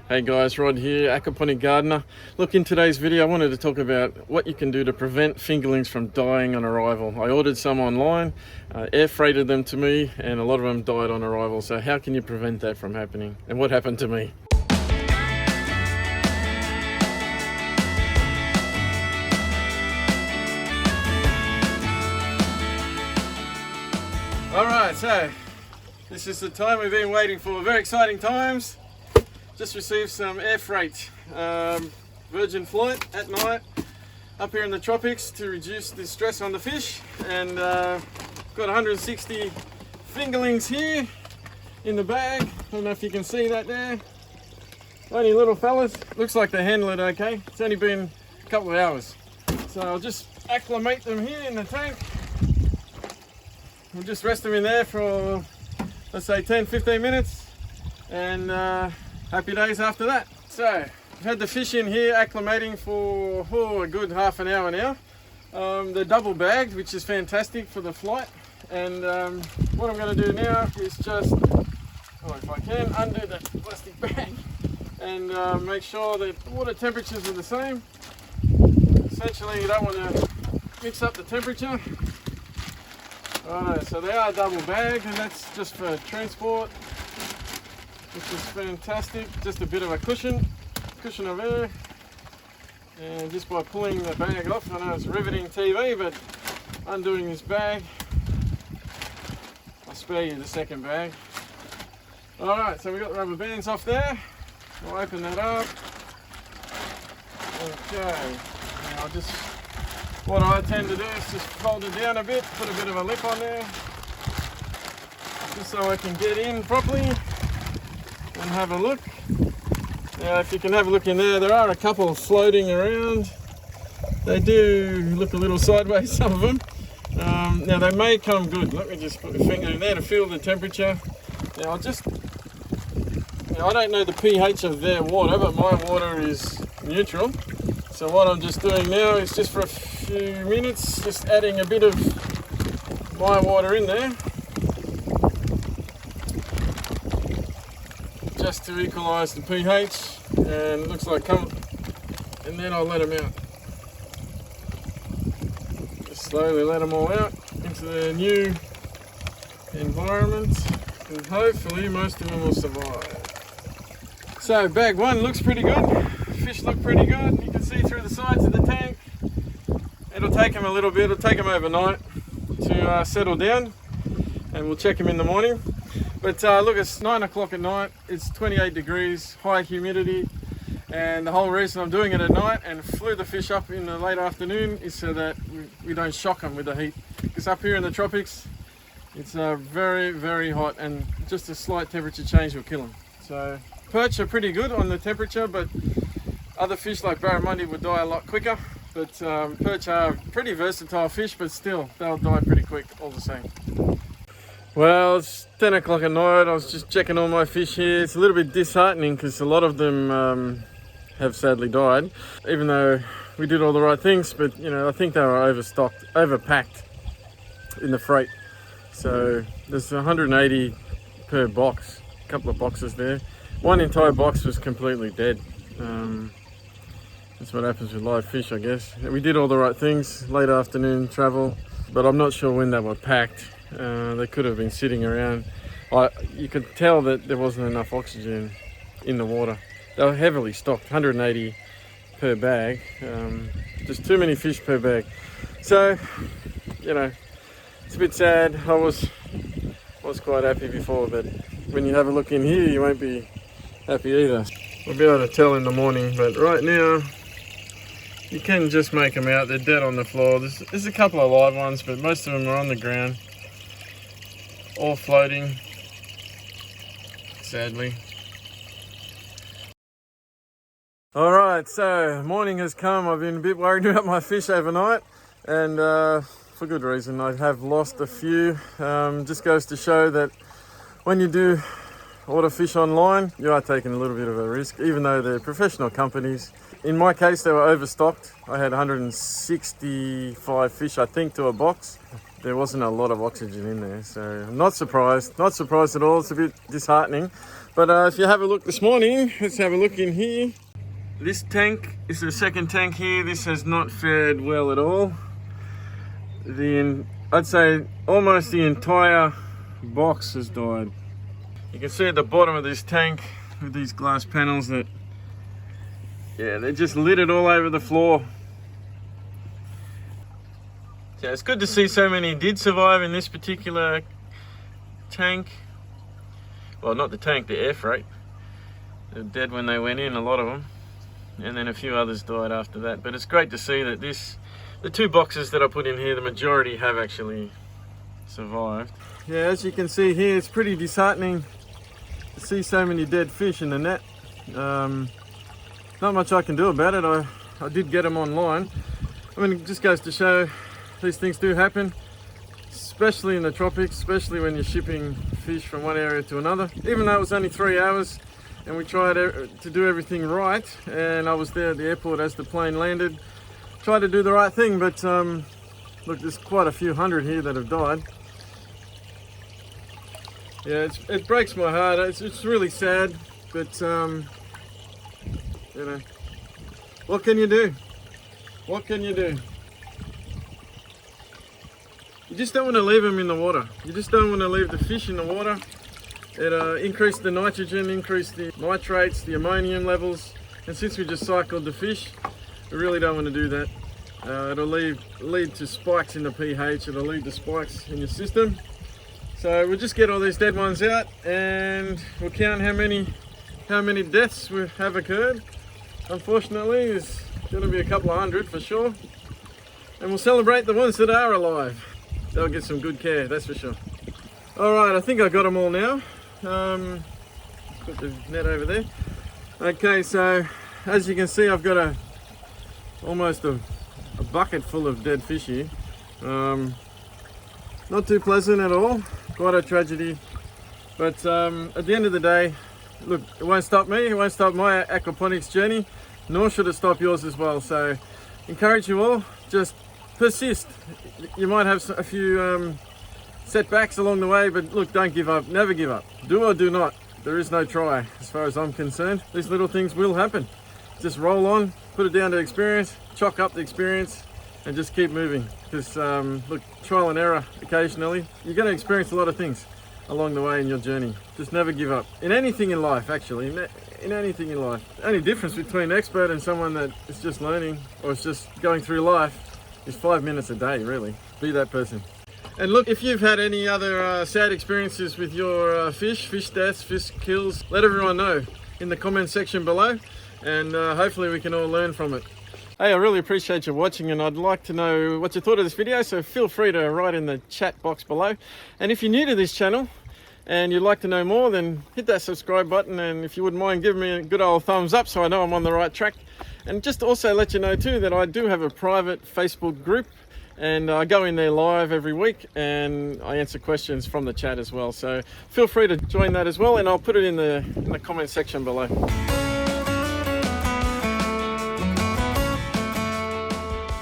Hey guys, Rod here, Aquaponic Gardener. Look, in today's video I wanted to talk about what you can do to prevent fingerlings from dying on arrival. I ordered some online, air freighted them to me, and a lot of them died on arrival. So how can you prevent that from happening? And what happened to me? Alright, so this is the time we've been waiting for. Very exciting times. Just received some air freight, Virgin flight at night up here in the tropics to reduce the stress on the fish, and got 160 fingerlings here in the bag. I don't know if you can see that there. Only little fellas. Looks like they handle it okay. It's only been a couple of hours. So I'll just acclimate them here in the tank. We'll just rest them in there for, let's say, 10-15 minutes, and happy days after that. So I've had the fish in here acclimating for a good half an hour now. They're double bagged, which is fantastic for the flight. And what I'm going to do now is just, if I can, undo the plastic bag and make sure that water temperatures are the same. Essentially, you don't want to mix up the temperature. Alright, so they are double bagged, and that's just for transport, which is fantastic. Just a bit of a cushion of air, and just by pulling the bag off, I know it's riveting TV, but undoing this bag, I'll spare you the second bag. Alright, so we've got the rubber bands off there. I'll open that up. Okay, now what I tend to do is just fold it down a bit, put a bit of a lip on there, just so I can get in properly and have a look. Now, if you can have a look in there are a couple floating around. They do look a little sideways, some of them. Now they may come good. Let me just put my finger in there to feel the temperature. Now I don't know the pH of their water, but my water is neutral. So what I'm just doing now is just for a few minutes, just adding a bit of my water in there, just to equalise the pH, and it looks like and then I'll let them out. Just slowly let them all out into their new environment, and hopefully most of them will survive. So bag one looks pretty good. Fish look pretty good. You can see through the sides of the tank. It'll take them a little bit. It'll take them overnight to settle down, and we'll check them in the morning. But look, it's 9 o'clock at night. It's 28 degrees, high humidity, and the whole reason I'm doing it at night and flew the fish up in the late afternoon is so that we don't shock them with the heat. Because up here in the tropics, it's very, very hot, and just a slight temperature change will kill them. So perch are pretty good on the temperature, but other fish like barramundi would die a lot quicker. But perch are pretty versatile fish, but still, they'll die pretty quick all the same. Well, it's 10 o'clock at night. I was just checking all my fish here. It's a little bit disheartening because a lot of them have sadly died, even though we did all the right things. But I think they were overstocked, overpacked in the freight. So there's 180 per box, a couple of boxes there. One entire box was completely dead. That's what happens with live fish, I guess. We did all the right things, late afternoon travel, but I'm not sure when they were packed. They could have been sitting around. You could tell that there wasn't enough oxygen in the water. They were heavily stocked, 180 per bag. Just too many fish per bag. So, it's a bit sad. I was quite happy before, but when you have a look in here, you won't be happy either. We'll be able to tell in the morning, but right now, you can just make them out. They're dead on the floor. There's a couple of live ones, but most of them are on the ground, all floating, sadly. All right, so morning has come. I've been a bit worried about my fish overnight, and for good reason. I have lost a few. Just goes to show that when you do order fish online, you are taking a little bit of a risk, even though they're professional companies. In my case, they were overstocked. I had 165 fish, I think, to a box. There wasn't a lot of oxygen in there, so I'm not surprised at all. It's a bit disheartening, But if you have a look this morning, let's have a look in here. This tank is the second tank here. This has not fared well at all. I'd say almost the entire box has died. You can see at the bottom of this tank with these glass panels that, yeah, they're just littered all over the floor. So it's good to see so many did survive in this particular tank. Well, not the tank, the air freight. They were dead when they went in, a lot of them. And then a few others died after that. But it's great to see that the two boxes that I put in here, the majority have actually survived. Yeah, as you can see here, it's pretty disheartening to see so many dead fish in the net. Not much I can do about it. I did get them online. I mean, it just goes to show these things do happen, especially in the tropics, especially when you're shipping fish from one area to another. Even though it was only 3 hours and we tried to do everything right, and I was there at the airport as the plane landed, tried to do the right thing, but look, there's quite a few hundred here that have died. Yeah, it breaks my heart. It's really sad, but you know, what can you do? What can you do? You just don't want to leave them in the water. You just don't want to leave the fish in the water. It increased the nitrogen, increased the nitrates, the ammonium levels, and since we just cycled the fish, we really don't want to do that. It'll lead to spikes in the pH. It'll lead to spikes in your system. So we'll just get all these dead ones out, and we'll count how many deaths have occurred. Unfortunately, there's going to be a couple of hundred for sure, and we'll celebrate the ones that are alive. They'll get some good care, that's for sure. All right, I think I got them all now. Put the net over there. Okay, so as you can see, I've got almost a bucket full of dead fish here. Not too pleasant at all, quite a tragedy. But at the end of the day, look, it won't stop me, it won't stop my aquaponics journey, nor should it stop yours as well. So encourage you all, just persist. You might have a few setbacks along the way, but look, don't give up, never give up. Do or do not, there is no try as far as I'm concerned. These little things will happen. Just roll on, put it down to experience, chalk up the experience, and just keep moving. Because look, trial and error occasionally, you're going to experience a lot of things along the way in your journey. Just never give up. In anything in life, actually, in anything in life. The only difference between an expert and someone that is just learning or is just going through life is 5 minutes a day, really. Be that person. And look, if you've had any other sad experiences with your fish deaths, fish kills, let everyone know in the comment section below, and hopefully we can all learn from it. Hey, I really appreciate you watching, and I'd like to know what you thought of this video, so feel free to write in the chat box below. And if you're new to this channel and you'd like to know more, then hit that subscribe button, and if you wouldn't mind, give me a good old thumbs up so I know I'm on the right track. And just to also let you know too that I do have a private Facebook group, and I go in there live every week and I answer questions from the chat as well. So feel free to join that as well, and I'll put it in the comment section below.